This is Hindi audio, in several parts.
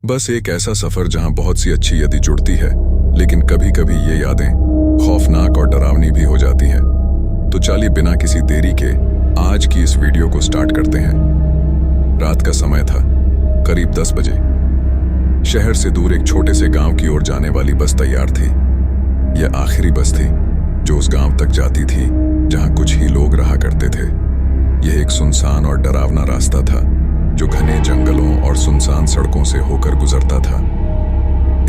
बस एक ऐसा सफर जहां बहुत सी अच्छी यादें जुड़ती है, लेकिन कभी कभी ये यादें खौफनाक और डरावनी भी हो जाती हैं। तो चलिए बिना किसी देरी के आज की इस वीडियो को स्टार्ट करते हैं। रात का समय था, करीब 10 बजे। शहर से दूर एक छोटे से गांव की ओर जाने वाली बस तैयार थी। यह आखिरी बस थी जो उस गांव तक जाती थी जहां कुछ ही लोग रहा करते थे। यह एक सुनसान और डरावना रास्ता था जो घने जंगलों और सुनसान सड़कों से होकर गुजरता था।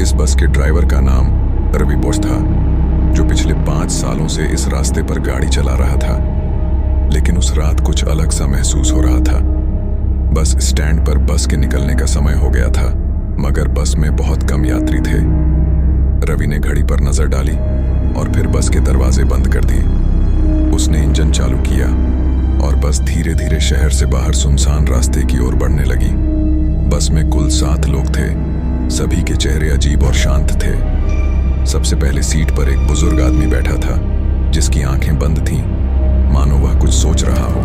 इस बस के ड्राइवर का नाम रवि बोस था, जो पिछले 5 सालों से इस रास्ते पर गाड़ी चला रहा था। लेकिन उस रात कुछ अलग सा महसूस हो रहा था। बस स्टैंड पर बस के निकलने का समय हो गया था, मगर बस में बहुत कम यात्री थे। रवि ने घड़ी पर नजर डाली और फिर बस के दरवाजे बंद कर दिए। उसने इंजन चालू किया और बस धीरे धीरे शहर से बाहर सुनसान रास्ते की ओर बढ़ने लगी। बस में कुल 7 लोग थे। सभी के चेहरे अजीब और शांत थे। सबसे पहले सीट पर एक बुजुर्ग आदमी बैठा था, जिसकी आंखें बंद थीं, मानो वह कुछ सोच रहा हो।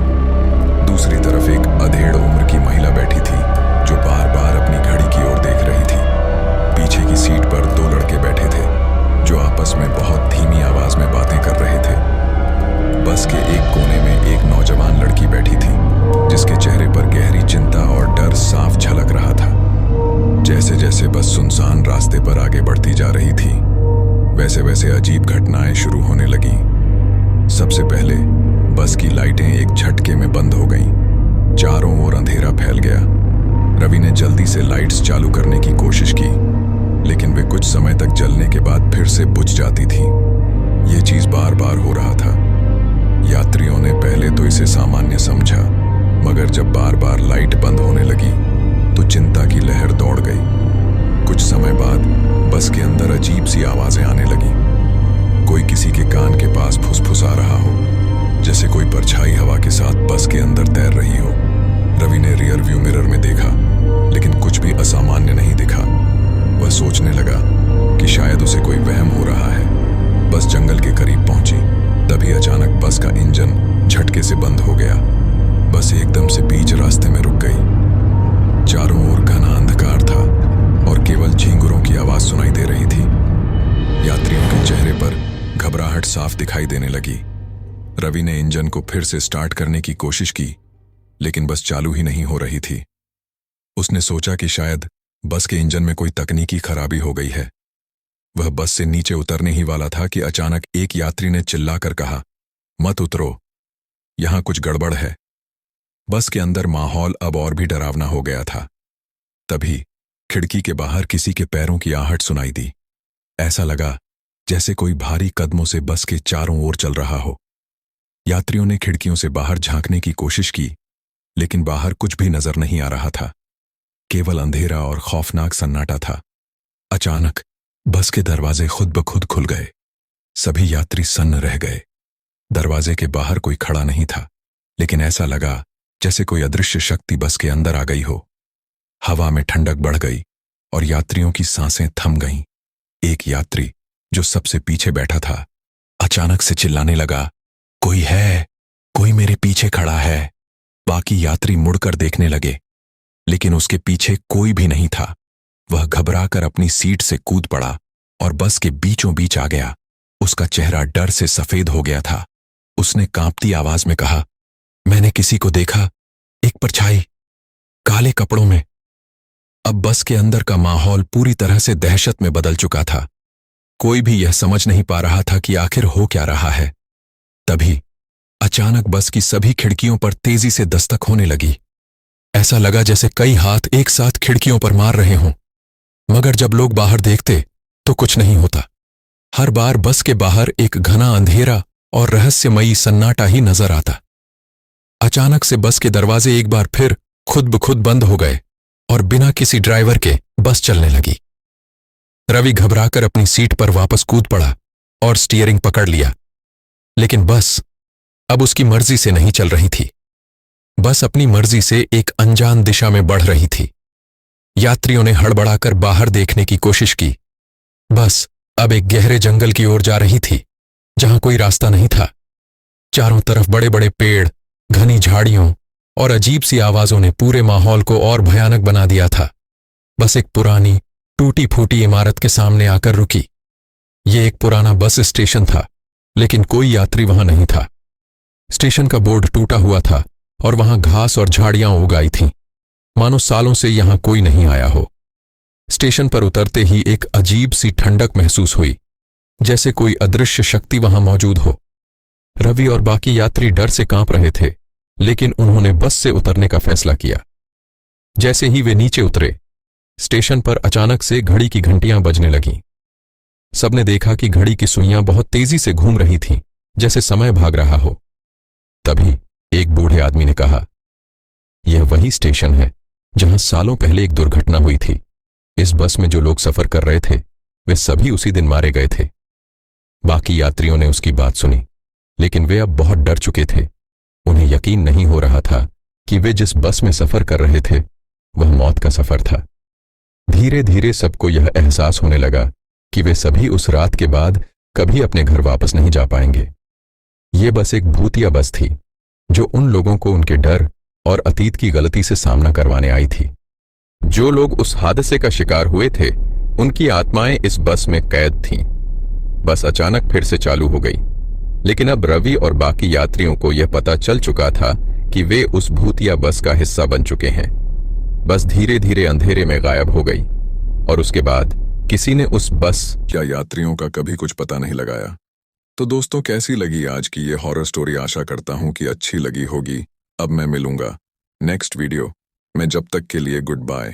दूसरी तरफ एक अधेड़ उम्र की महिला बैठी थी, जो बार बार अपनी घड़ी की ओर देख रही थी। पीछे की सीट पर 2 लड़के बैठे थे, जो आपस में बहुत धीमी आवाज में बातें कर रहे थे। बस के एक कोने में एक नौजवान लड़की बैठी थी, जिसके चेहरे पर गहरी चिंता और डर साफ झलक रहा था। जैसे जैसे बस सुनसान रास्ते पर आगे बढ़ती जा रही थी, वैसे वैसे अजीब घटनाएं शुरू होने लगी। सबसे पहले बस की लाइटें एक झटके में बंद हो गईं। चारों ओर अंधेरा फैल गया। रवि ने जल्दी से लाइट्स चालू करने की कोशिश की, लेकिन वे कुछ समय तक जलने के बाद फिर से बुझ जाती थीं। यह चीज बार बार हो रहा था। यात्रियों ने पहले तो इसे सामान्य समझा, मगर जब बार बार लाइट बंद होने लगी तो चिंता की लहर दौड़ गई। कुछ समय बाद बस के अंदर अजीब सी आवाजें आने लगी। कोई किसी के कान के पास फुसफुसा रहा हो, जैसे कोई परछाई हवा के साथ बस के अंदर तैर रही हो। रवि ने रियर व्यू मिरर में देखा, लेकिन कुछ भी असामान्य नहीं दिखा। वह सोचने लगा कि शायद उसे कोई वहम हो रहा है। बस जंगल के करीब पहुंची, तभी अचानक बस का इंजन झटके से बंद हो गया। बस एकदम से बीच रास्ते में रुक गई। चारों ओर घना अंधकार था और केवल झींगुरों की आवाज सुनाई दे रही थी। यात्रियों के चेहरे पर घबराहट साफ दिखाई देने लगी। रवि ने इंजन को फिर से स्टार्ट करने की कोशिश की, लेकिन बस चालू ही नहीं हो रही थी। उसने सोचा कि शायद बस के इंजन में कोई तकनीकी खराबी हो गई है। वह बस से नीचे उतरने ही वाला था कि अचानक एक यात्री ने चिल्लाकर कहा, "मत उतरो, यहां कुछ गड़बड़ है।" बस के अंदर माहौल अब और भी डरावना हो गया था। तभी खिड़की के बाहर किसी के पैरों की आहट सुनाई दी। ऐसा लगा जैसे कोई भारी कदमों से बस के चारों ओर चल रहा हो। यात्रियों ने खिड़कियों से बाहर झांकने की कोशिश की, लेकिन बाहर कुछ भी नजर नहीं आ रहा था। केवल अंधेरा और खौफनाक सन्नाटा था। अचानक बस के दरवाजे खुद ब खुद खुल गए। सभी यात्री सन्न रह गए। दरवाजे के बाहर कोई खड़ा नहीं था, लेकिन ऐसा लगा जैसे कोई अदृश्य शक्ति बस के अंदर आ गई हो। हवा में ठंडक बढ़ गई और यात्रियों की सांसें थम गईं। एक यात्री जो सबसे पीछे बैठा था, अचानक से चिल्लाने लगा, "कोई है, कोई मेरे पीछे खड़ा है।" बाकी यात्री मुड़कर देखने लगे, लेकिन उसके पीछे कोई भी नहीं था। वह घबराकर अपनी सीट से कूद पड़ा और बस के बीचों बीच आ गया। उसका चेहरा डर से सफेद हो गया था। उसने कांपती आवाज में कहा, "मैंने किसी को देखा, एक परछाई, काले कपड़ों में।" अब बस के अंदर का माहौल पूरी तरह से दहशत में बदल चुका था। कोई भी यह समझ नहीं पा रहा था कि आखिर हो क्या रहा है। तभी अचानक बस की सभी खिड़कियों पर तेजी से दस्तक होने लगी। ऐसा लगा जैसे कई हाथ एक साथ खिड़कियों पर मार रहे हों, मगर जब लोग बाहर देखते तो कुछ नहीं होता। हर बार बस के बाहर एक घना अंधेरा और रहस्यमयी सन्नाटा ही नजर आता। अचानक से बस के दरवाजे एक बार फिर खुद ब खुद बंद हो गए और बिना किसी ड्राइवर के बस चलने लगी। रवि घबराकर अपनी सीट पर वापस कूद पड़ा और स्टीयरिंग पकड़ लिया, लेकिन बस अब उसकी मर्जी से नहीं चल रही थी। बस अपनी मर्जी से एक अनजान दिशा में बढ़ रही थी। यात्रियों ने हड़बड़ाकर बाहर देखने की कोशिश की। बस अब एक गहरे जंगल की ओर जा रही थी, जहां कोई रास्ता नहीं था। चारों तरफ बड़े बड़े पेड़, घनी झाड़ियों और अजीब सी आवाजों ने पूरे माहौल को और भयानक बना दिया था। बस एक पुरानी टूटी फूटी इमारत के सामने आकर रुकी। ये एक पुराना बस स्टेशन था, लेकिन कोई यात्री वहां नहीं था। स्टेशन का बोर्ड टूटा हुआ था और वहां घास और झाड़ियां उग आई थीं, मानो सालों से यहां कोई नहीं आया हो। स्टेशन पर उतरते ही एक अजीब सी ठंडक महसूस हुई, जैसे कोई अदृश्य शक्ति वहां मौजूद हो। रवि और बाकी यात्री डर से कांप रहे थे, लेकिन उन्होंने बस से उतरने का फैसला किया। जैसे ही वे नीचे उतरे, स्टेशन पर अचानक से घड़ी की घंटियां बजने लगीं। सबने देखा कि घड़ी की सुइयां बहुत तेजी से घूम रही थीं, जैसे समय भाग रहा हो। तभी एक बूढ़े आदमी ने कहा, यह वही स्टेशन है जहां सालों पहले एक दुर्घटना हुई थी। इस बस में जो लोग सफर कर रहे थे, वे सभी उसी दिन मारे गए थे। बाकी यात्रियों ने उसकी बात सुनी, लेकिन वे अब बहुत डर चुके थे। उन्हें यकीन नहीं हो रहा था कि वे जिस बस में सफर कर रहे थे, वह मौत का सफर था। धीरे धीरे सबको यह एहसास होने लगा कि वे सभी उस रात के बाद कभी अपने घर वापस नहीं जा पाएंगे। ये बस एक भूतिया बस थी, जो उन लोगों को उनके डर और अतीत की गलती से सामना करवाने आई थी। जो लोग उस हादसे का शिकार हुए थे, उनकी आत्माएं इस बस में कैद थीं। बस अचानक फिर से चालू हो गई, लेकिन अब रवि और बाकी यात्रियों को यह पता चल चुका था कि वे उस भूतिया बस का हिस्सा बन चुके हैं। बस धीरे धीरे अंधेरे में गायब हो गई और उसके बाद किसी ने उस बस या यात्रियों का कभी कुछ पता नहीं लगाया। तो दोस्तों, कैसी लगी आज की ये हॉरर स्टोरी? आशा करता हूं कि अच्छी लगी होगी। अब मैं मिलूंगा नेक्स्ट वीडियो में, जब तक के लिए गुड बाय।